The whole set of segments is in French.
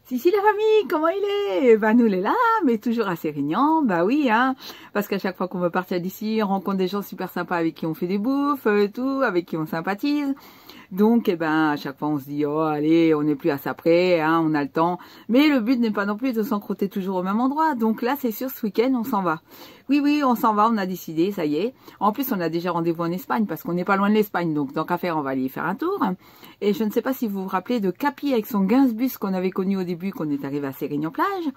Si la famille, comment il est? Ben nous, il est là, mais toujours à Sérignan. Bah oui, hein, parce qu'à chaque fois qu'on veut partir d'ici, on rencontre des gens super sympas avec qui on fait des bouffes, tout, avec qui on sympathise. Donc, eh ben, à chaque fois, on se dit, oh, allez, on n'est plus à ça près, hein, on a le temps. Mais le but n'est pas non plus de s'encroûter toujours au même endroit. Donc là, c'est sûr, ce week-end, on s'en va. Oui, on s'en va, on a décidé, ça y est. En plus, on a déjà rendez-vous en Espagne, parce qu'on n'est pas loin de l'Espagne. Donc, tant qu'à faire, on va aller y faire un tour. Et je ne sais pas si vous vous rappelez de Capi avec son Gainsbus qu'on avait connu au début, qu'on est arrivé à Sérignan-Plage.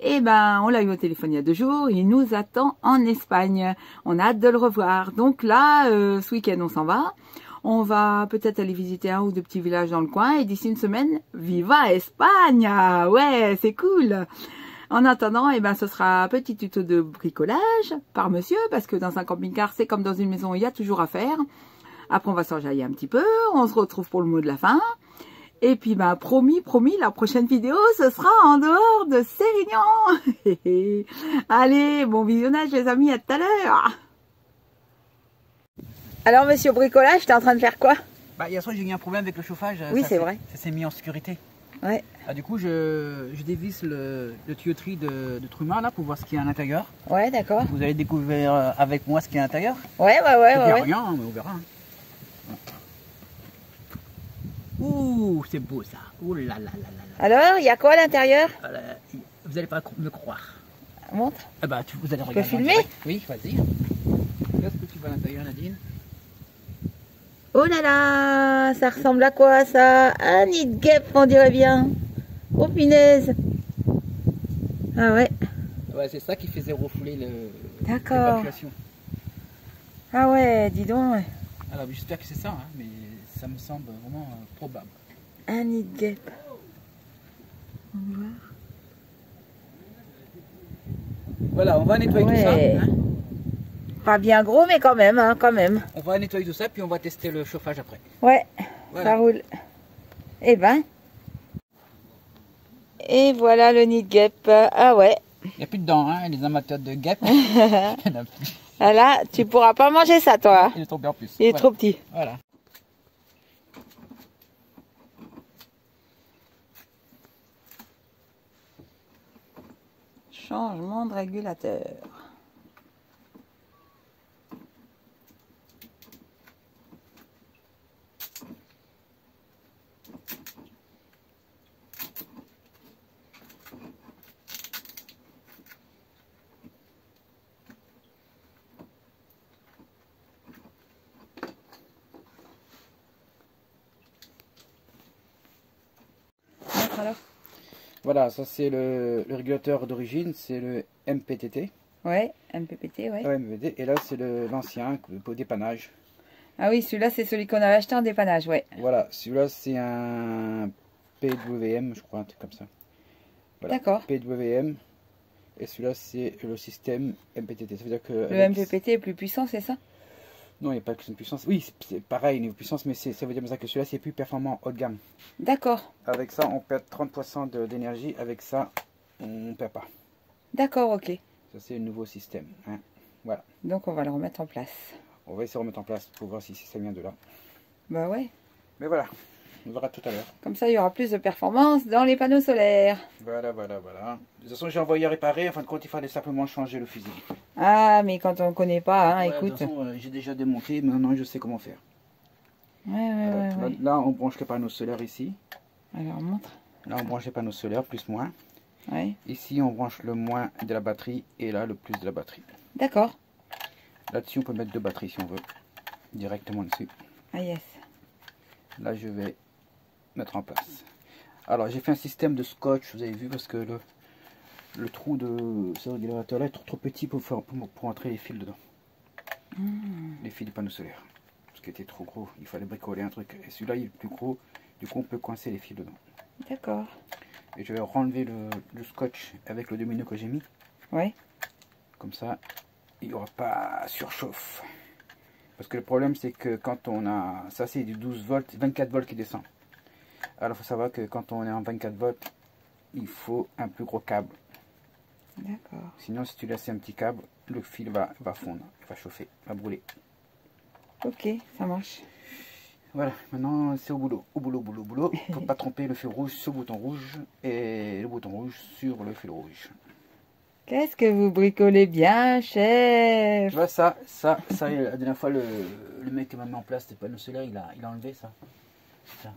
Eh ben, on l'a eu au téléphone il y a 2 jours. Il nous attend en Espagne. On a hâte de le revoir. Donc là, ce week-end, on s'en va. On va peut-être aller visiter un ou deux petits villages dans le coin. Et d'ici une semaine, viva Espagne! Ouais, c'est cool! En attendant, eh ben, ce sera un petit tuto de bricolage par monsieur. Parce que dans un camping-car, c'est comme dans une maison, il y a toujours à faire. Après, on va s'enjailler un petit peu. On se retrouve pour le mot de la fin. Et puis, ben, promis, la prochaine vidéo, ce sera en dehors de Sérignan. Allez, bon visionnage les amis, à tout à l'heure. Alors, monsieur bricolage, t'es en train de faire quoi? Bah, hier soir, j'ai eu un problème avec le chauffage. Oui, c'est vrai. Ça s'est mis en sécurité. Ouais. Ah, du coup, je dévisse le tuyauterie de Truma là pour voir ce qu'il y a à l'intérieur. Ouais, d'accord. Vous allez découvrir avec moi ce qu'il y a à l'intérieur. Ouais. Rien, hein, mais on verra. Hein. Ouh, c'est beau ça. Ouh là là là là. Alors, il y a quoi à l'intérieur? Vous n'allez pas me croire. Montre. Ah bah, vous allez regarder. Tu peux filmer? Oui, vas-y. Qu'est-ce que tu vois à l'intérieur, Nadine? Oh là là, ça ressemble à quoi ça? Un nid de guêpe, on dirait bien. Oh punaise. Ah ouais. Ouais, c'est ça qui faisait refouler D'accord. l'évacuation. Ah ouais, dis donc. Alors, j'espère que c'est ça, hein, mais ça me semble vraiment probable. Un nid de guêpe. On va voir. Voilà, on va nettoyer tout ça. Hein. Pas bien gros, mais quand même, hein, quand même. On va nettoyer tout ça, puis on va tester le chauffage après. Ouais, voilà. Ça roule. Eh ben. Et voilà le nid de guêpe. Ah ouais. Il n'y a plus de dents, hein, les amateurs de guêpes. Il n'y en a plus. Ah là, tu pourras pas manger ça, toi. Il est tombé en plus. Il est trop petit. Voilà. Changement de régulateur. Alors. Voilà, ça c'est le régulateur d'origine, c'est le MPTT. Ouais, MPPT, ouais. Ouais, MPPT. Et là c'est l'ancien, le dépannage. Ah oui, celui-là c'est celui qu'on avait acheté en dépannage, ouais. Voilà, celui-là c'est un PWM, je crois, un truc comme ça. Voilà. D'accord. PWM. Et celui-là c'est le système MPTT. Ça veut dire que le MPPT est plus puissant, c'est ça? Non, il n'y a pas que une puissance. Oui, c'est pareil, niveau puissance, mais ça veut dire que celui-là, c'est plus performant haut de gamme. D'accord. Avec ça, on perd 30% d'énergie. Avec ça, on ne perd pas. D'accord, ok. Ça, c'est le nouveau système. Hein. Voilà. Donc, on va le remettre en place. On va essayer de remettre en place pour voir si ça vient de là. Bah ouais. Mais voilà, on verra tout à l'heure. Comme ça, il y aura plus de performance dans les panneaux solaires. Voilà. De toute façon, j'ai envoyé réparer. En fin de compte, il fallait simplement changer le fusil. Ah, mais quand on ne connaît pas, hein, Ouais, écoute. De toute façon, j'ai déjà démonté, maintenant je sais comment faire. Ouais. Là, on branche les panneaux solaires ici. Alors, montre. Là, on branche les panneaux solaires, plus moins. Ouais. Ici, on branche le moins de la batterie et là, le plus de la batterie. D'accord. Là-dessus, on peut mettre 2 batteries si on veut. Directement dessus. Ah, yes. Là, je vais mettre en place. Alors, j'ai fait un système de scotch, vous avez vu, parce que le trou de ce régulateur là est trop petit pour entrer les fils dedans. Les fils du panneau solaire. Parce qu'il était trop gros, il fallait bricoler un truc. Et celui-là, il est plus gros, du coup, on peut coincer les fils dedans. D'accord. Et je vais renlever le scotch avec le domino que j'ai mis. Ouais. Comme ça, il n'y aura pas surchauffe. Parce que le problème, c'est que quand on a... Ça, c'est du 12 volts, 24 volts qui descend. Alors, il faut savoir que quand on est en 24 volts, il faut un plus gros câble. D'accord. Sinon, si tu laisses un petit câble, le fil va fondre, va chauffer, va brûler. Ok, ça marche. Voilà, maintenant c'est au boulot. Au boulot, boulot, boulot. Faut pas tromper le fil rouge sur le bouton rouge et le bouton rouge sur le fil rouge. Qu'est-ce que vous bricolez bien, chef? Tu vois, ça, la dernière fois, le mec qui m'a mis en place les panneaux solaires, il a enlevé ça. Ça.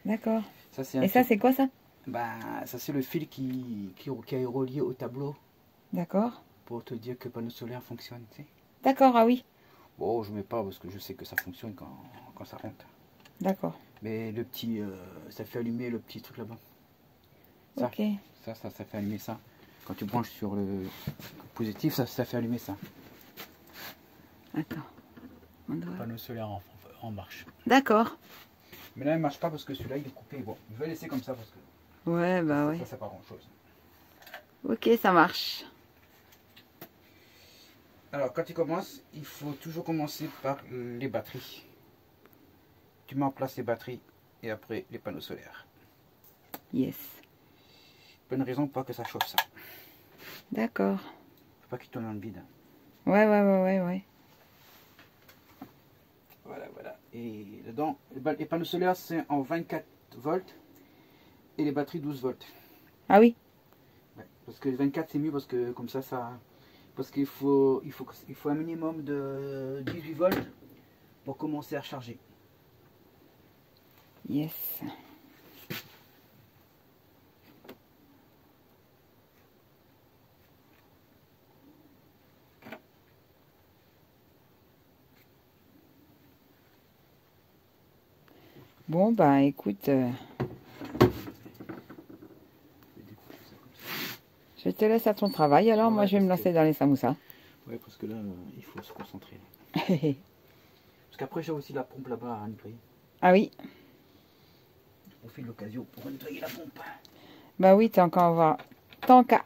D'accord. Ça, Et ça, c'est quoi ça? Bah, ça c'est le fil qui est relié au tableau D'accord. pour te dire que le panneau solaire fonctionne, tu sais. D'accord, ah oui. Bon, je mets pas parce que je sais que ça fonctionne quand ça rentre. D'accord. Mais le petit, ça fait allumer le petit truc là-bas. Ça, Ok. ça fait allumer ça. Quand tu branches sur le positif, ça fait allumer ça. Attends. On doit... Panneau solaire en marche. D'accord. Mais là, il ne marche pas parce que celui-là, il est coupé. Bon, je vais laisser comme ça parce que Ouais, bah ouais. ça, c'est pas grand-chose. Ok, ça marche. Alors, quand tu commences, il faut toujours commencer par les batteries. Tu mets en place les batteries et après les panneaux solaires. Yes. Bonne raison pour pas que ça chauffe ça. D'accord. Faut pas qu'il tourne dans le vide. Ouais. Voilà. Et dedans, les panneaux solaires, c'est en 24 volts et les batteries 12 volts. Ah oui. Ouais, parce que 24 c'est mieux parce que comme ça, parce qu'il faut un minimum de 18 volts pour commencer à recharger. Yes. Bon, bah écoute, je te laisse à ton travail. Alors, moi, je vais me lancer dans les samoussas. Ouais, parce que là, il faut se concentrer. Parce qu'après, j'ai aussi la pompe là-bas à nettoyer. Ah oui. On fait l'occasion pour nettoyer la pompe. Bah oui, tant qu'à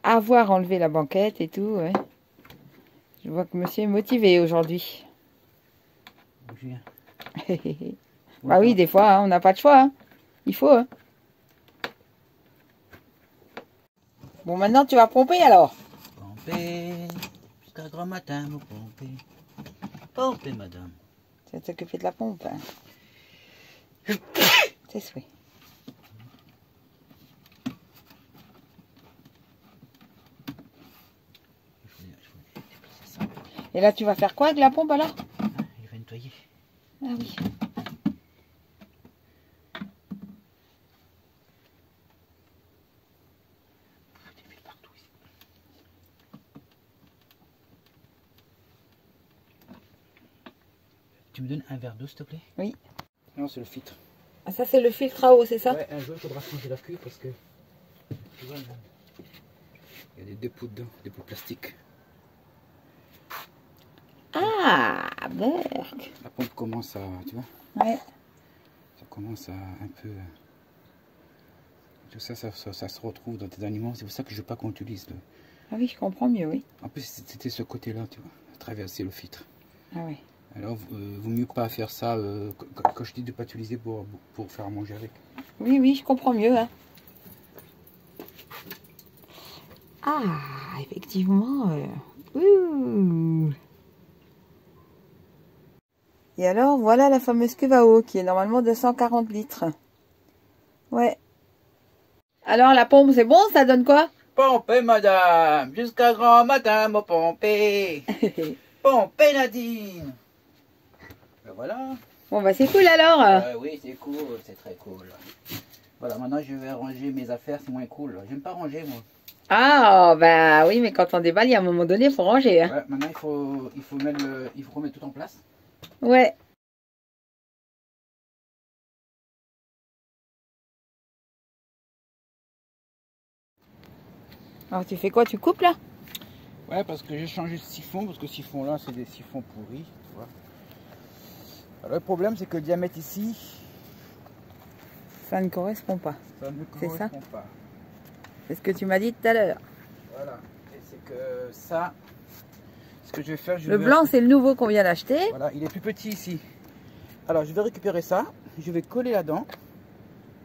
avoir enlevé la banquette et tout, ouais. Je vois que monsieur est motivé aujourd'hui. Julien. Bah oui, des fois, hein, on n'a pas de choix. Hein. Il faut. Hein. Bon, maintenant, tu vas pomper alors. Pomper, jusqu'à grand matin, vous pompez. Pompez, madame. Tu vas t'occuper de la pompe. Hein. C'est souhait. Et là, tu vas faire quoi avec la pompe alors? Il va nettoyer. Ah oui. Tu me donnes un verre d'eau, s'il te plaît? Oui. Non, c'est le filtre. Ah, ça, c'est le filtre à eau, c'est ça? Ouais, un jour, il faudra changer la cuve parce que... Tu vois, il y a des dépôts dedans, des dépôts plastiques. Ah, berk. La pompe commence à... Tu vois? Ouais. Ça commence à un peu... Tout ça, ça se retrouve dans tes aliments. C'est pour ça que je ne veux pas qu'on utilise le... Ah oui, je comprends mieux, oui. En plus, c'était ce côté-là, tu vois, à traverser le filtre. Ah oui. Alors, vaut mieux pas faire ça quand je dis de ne pas utiliser pour faire manger avec. Oui, oui, je comprends mieux. Hein. Ah, effectivement. Et alors, voilà la fameuse cuve à eau qui est normalement de 140 litres. Ouais. Alors, la pompe, c'est bon? Ça donne quoi? Pompez, madame, jusqu'à grand matin, mon pompez. Pompez, Nadine. Ben voilà. Bon, bah c'est cool alors. Oui, c'est cool, c'est très cool. Voilà, maintenant je vais ranger mes affaires, c'est moins cool. J'aime pas ranger, moi. Ah, bah oui, mais quand on déballe, il y a un moment donné, il faut ranger. Hein. Ouais, maintenant il faut remettre tout en place. Ouais. Alors tu fais quoi? Tu coupes là? Ouais, parce que j'ai changé de siphon, parce que ce siphon là, c'est des siphons pourris. Tu vois. Alors, le problème, c'est que le diamètre ici, ça ne correspond pas. Ça ne c'est ça? pas. C'est ce que tu m'as dit tout à l'heure. Voilà. Et c'est que ça, ce que je vais faire, le blanc, c'est le nouveau qu'on vient d'acheter. Voilà, il est plus petit ici. Alors, je vais récupérer ça, je vais coller là-dedans.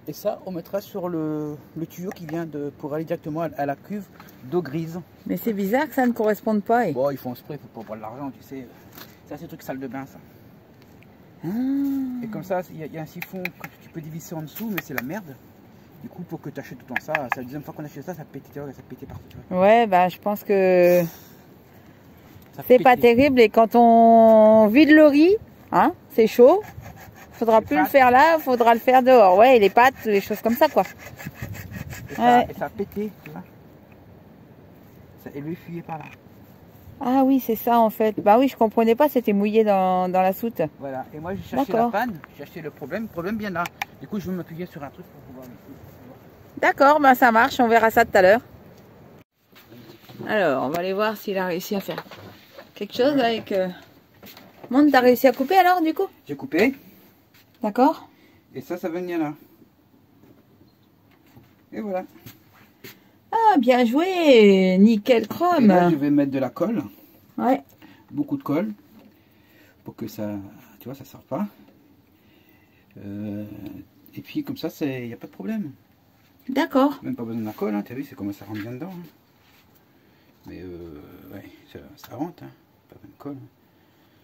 Et ça, on mettra sur le tuyau qui vient pour aller directement à la cuve d'eau grise. Mais c'est bizarre que ça ne corresponde pas. Bon, ils font exprès pour prendre de l'argent, tu sais. Ça, c'est un truc salle de bain, ça. Et comme ça, il y a un siphon que tu peux dévisser en dessous, mais c'est la merde. Du coup, pour que tu achètes tout le temps ça, c'est la deuxième fois qu'on achète ça, ça pétait, tu vois, ça pétait partout. Tu vois. Ouais, bah je pense que c'est pas terrible. Et quand on vide le riz, hein, c'est chaud. Faudra plus le faire là, faudra le faire dehors. Ouais, et les pâtes, les choses comme ça, quoi. Et ça a pété, tu vois. Et lui fuyait par là. Ah oui, c'est ça en fait. Bah oui, je comprenais pas, c'était mouillé dans la soute. Voilà, et moi j'ai cherché la panne, j'ai cherché le problème bien là. Du coup, je vais m'appuyer sur un truc pour pouvoir... D'accord, bah ça marche, on verra ça tout à l'heure. Alors, on va aller voir s'il a réussi à faire quelque chose avec... Monde, t'as réussi à couper alors, du coup? J'ai coupé. D'accord. Et ça va venir là. Et voilà. Ah, bien joué, nickel chrome. Et là, je vais mettre de la colle. Ouais. Beaucoup de colle. Pour que ça, tu vois, ça ne sort pas. Et puis comme ça, il n'y a pas de problème. D'accord. Même pas besoin de la colle, hein. Tu as vu, c'est comment ça rentre bien dedans. Hein. Mais ouais, ça rentre, hein. Pas besoin de colle.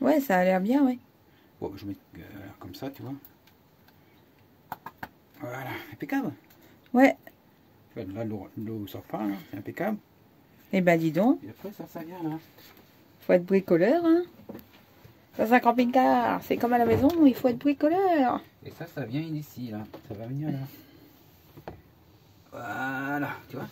Ouais, ça a l'air bien, ouais. Bon, je mets comme ça, tu vois. Voilà, impeccable. Ouais. Là, l'eau sort pas, hein. C'est impeccable. Et ben dis donc. Et après, ça vient là. Faut être bricoleur, hein. Dans un camping-car, c'est comme à la maison, il faut être bricoleur. Et ça vient ici, là. Ça va venir là. Voilà, tu vois.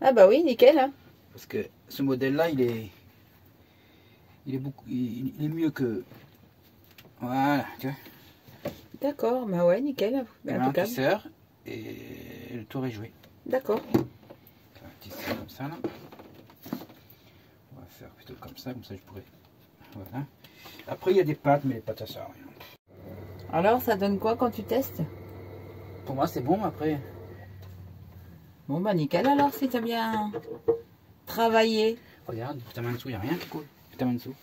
Ah bah oui, nickel, hein. Parce que ce modèle-là, il est mieux que... Voilà, tu vois. D'accord, bah ouais, nickel. Un tisseur et le tour est joué. D'accord. Un tisseur comme ça, là. On va faire plutôt comme ça je pourrais... Voilà. Après, il y a des pâtes, mais les pâtes, ça sert à rien. Alors, ça donne quoi quand tu testes? Pour moi, c'est bon, après. Bon, bah nickel alors, si t'as bien travaillé. Regarde, ta main dessous, il n'y a rien qui coule. Ta main dessous.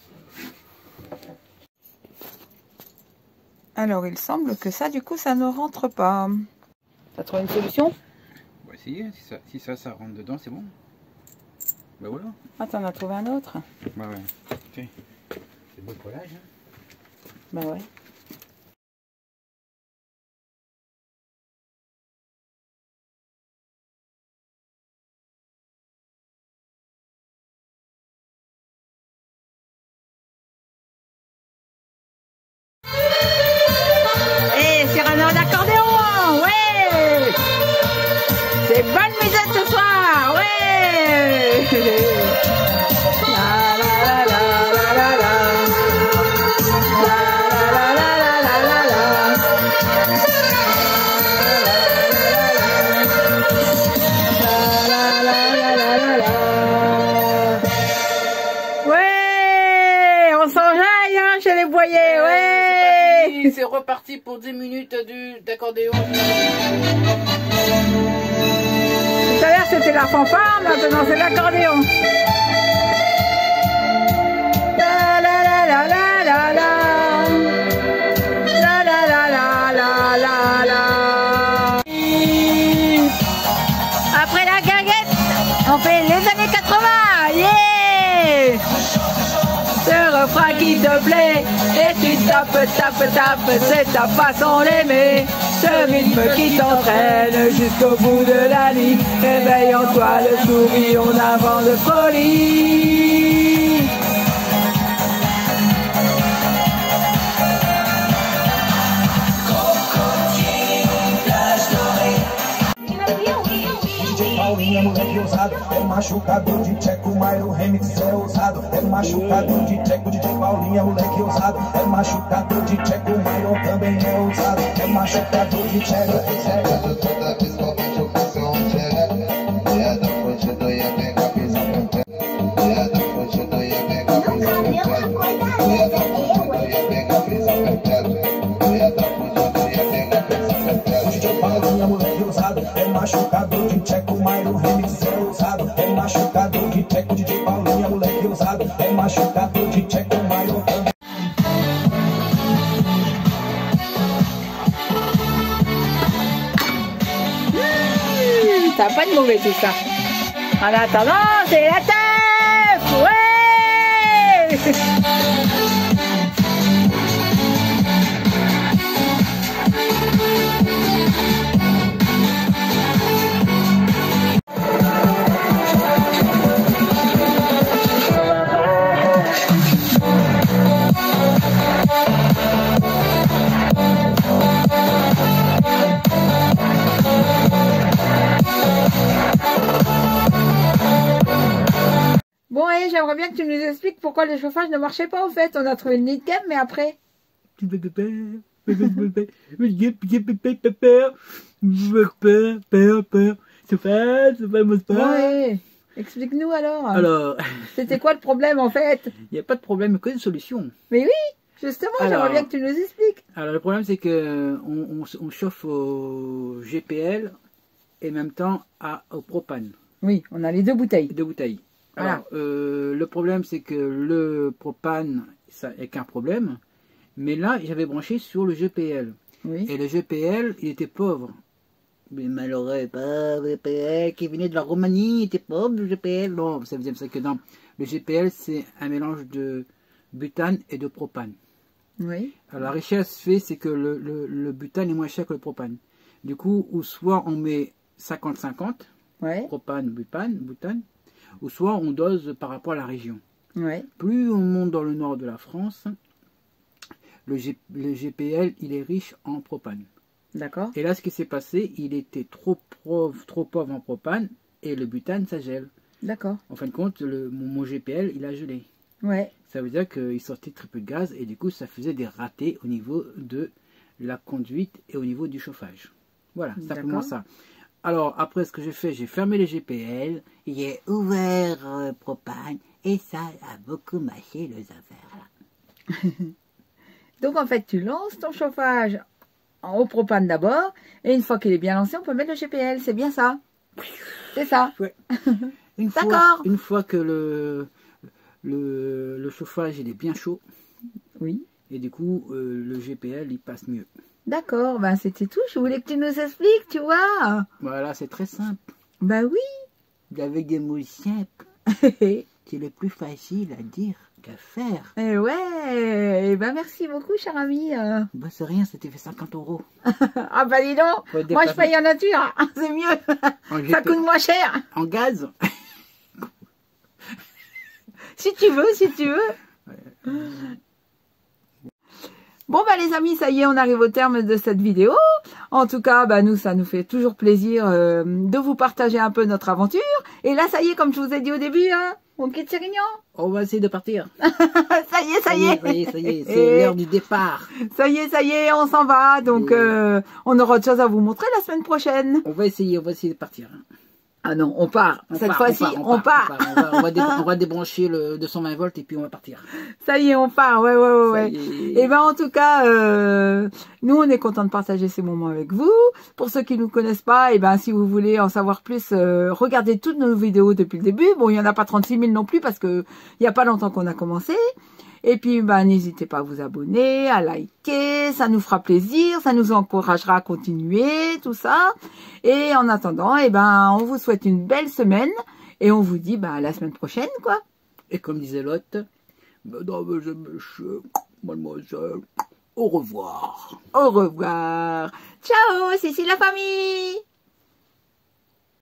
Alors, il semble que ça, du coup, ça ne rentre pas. T'as trouvé une solution? On va essayer. Si ça rentre dedans, c'est bon. Bah voilà. Ah, t'en as trouvé un autre? Bah ouais. Okay. C'est beau collage. Hein. Bah ouais. D'accordéon, ouais. C'est bonne musique ce soir, ouais. La la la la la la la. Ouais, on s'enjaille hein, chez les boyers, ouais. C'est reparti pour 10 minutes d'accordéon. Tout à l'heure c'était la fanfare, maintenant c'est l'accordéon. La la la la la la la. La la la la la la la. Après la guinguette, on fait les années 80, yeah. Ce refrain qui te plaît, et tu tapes, c'est ta façon d'aimer. Ce rythme qui t'entraîne jusqu'au bout de la nuit. Réveille en toi le sourire, on avant de folie. Paulinha, moleque ousado, é machucador de tcheco, mas o remix é ousado. É machucador de tcheco, DJ Paulinha, moleque ousado. É machucador de tcheco, o Myron também é ousado. É machucador de tcheco, toda vez que eu faço um tcheco. Viada fugido ia pegar visão com tcheco. Viada fugido ia pegar visão com tcheco. Viada fugido ia pegar visão com tcheco. Viada fugido ia pegar visão com tcheco. DJ Paulinha, moleque ousado, é machucador de tcheco. O remix é ousado, é machucador de tcheco, DJ Paulinha, moleque ousado, é machucador de tcheco, Myron também. Ça va pas de mauvais tout ça. En attendant, c'est la teuf, ouais. Bon, et j'aimerais bien que tu nous expliques pourquoi le chauffage ne marchait pas, au fait. On a trouvé le nid de gamme, mais après... Ouais, explique-nous alors. Alors, C'était quoi le problème, en fait? il n'y a pas de problème, il y a que une solution. Mais oui, justement, Alors, j'aimerais bien que tu nous expliques. Alors, le problème, c'est que on chauffe au GPL et en même temps au propane. Oui, on a les deux bouteilles. 2 bouteilles. Voilà. Alors, le problème, c'est que le propane, ça n'est qu'un problème. Mais là, j'avais branché sur le GPL. Oui. Et le GPL, il était pauvre. Mais malheureux, pauvre GPL qui venait de la Roumanie, il était pauvre le GPL. Non, ça veut dire que non. Le GPL, c'est un mélange de butane et de propane. Oui. Alors, la richesse fait, c'est que le butane est moins cher que le propane. Du coup, ou soit on met 50-50, Ouais. propane, butane, ou soit on dose par rapport à la région. Ouais. Plus on monte dans le nord de la France, le GPL, il est riche en propane. D'accord. Et là, ce qui s'est passé, il était trop pauvre en propane, et le butane, ça gèle. D'accord. En fin de compte, mon GPL, il a gelé. Ouais. Ça veut dire qu'il sortait très peu de gaz, et du coup, ça faisait des ratés au niveau de la conduite et au niveau du chauffage. Voilà, simplement ça. Alors, après, ce que j'ai fait, j'ai fermé les GPL, j'ai ouvert propane, et ça a beaucoup mâché les affaires. Là. Donc, en fait, tu lances ton chauffage au propane d'abord, et une fois qu'il est bien lancé, on peut mettre le GPL. C'est bien ça? C'est ça? Ouais. D'accord. Une fois que le chauffage il est bien chaud, Oui. et du coup, le GPL, il passe mieux. D'accord. Ben, c'était tout. Je voulais que tu nous expliques, tu vois. Voilà, c'est très simple. Ben oui. Avec des mots simples, c'est le plus facile à dire qu'à faire. Et ouais. Et ben, merci beaucoup, cher ami. Bah, c'est rien, c'était fait 50 €. Ah ben, dis donc. Faut être Moi, je déplacé. paye en nature. C'est mieux. En Ça GP coûte moins cher. En gaz. Si tu veux. Bon bah les amis, ça y est, on arrive au terme de cette vidéo. En tout cas, bah nous, ça nous fait toujours plaisir de vous partager un peu notre aventure. Et là, ça y est, comme je vous ai dit au début, hein, on quitte Sérignan. On va essayer de partir. Ça y est. Ça y est, c'est l'heure du départ. Ça y est, on s'en va. Donc, on aura autre chose à vous montrer la semaine prochaine. On va essayer de partir. Ah non, on part. Cette fois-ci, on part. On va débrancher le 220 volts et puis on va partir. Ça y est, on part. Ouais. Ça y est. Et ben en tout cas, nous on est contents de partager ces moments avec vous. Pour ceux qui nous connaissent pas, et ben si vous voulez en savoir plus, regardez toutes nos vidéos depuis le début. Bon, il y en a pas 36 000 non plus parce que il y a pas longtemps qu'on a commencé. Et puis, ben, n'hésitez pas à vous abonner, à liker, ça nous fera plaisir, ça nous encouragera à continuer, tout ça. Et en attendant, eh ben, on vous souhaite une belle semaine et on vous dit, ben, à la semaine prochaine, quoi. Et comme disait l'autre, mesdames et messieurs, mademoiselle, au revoir. Au revoir. Ciao, c'est la famille.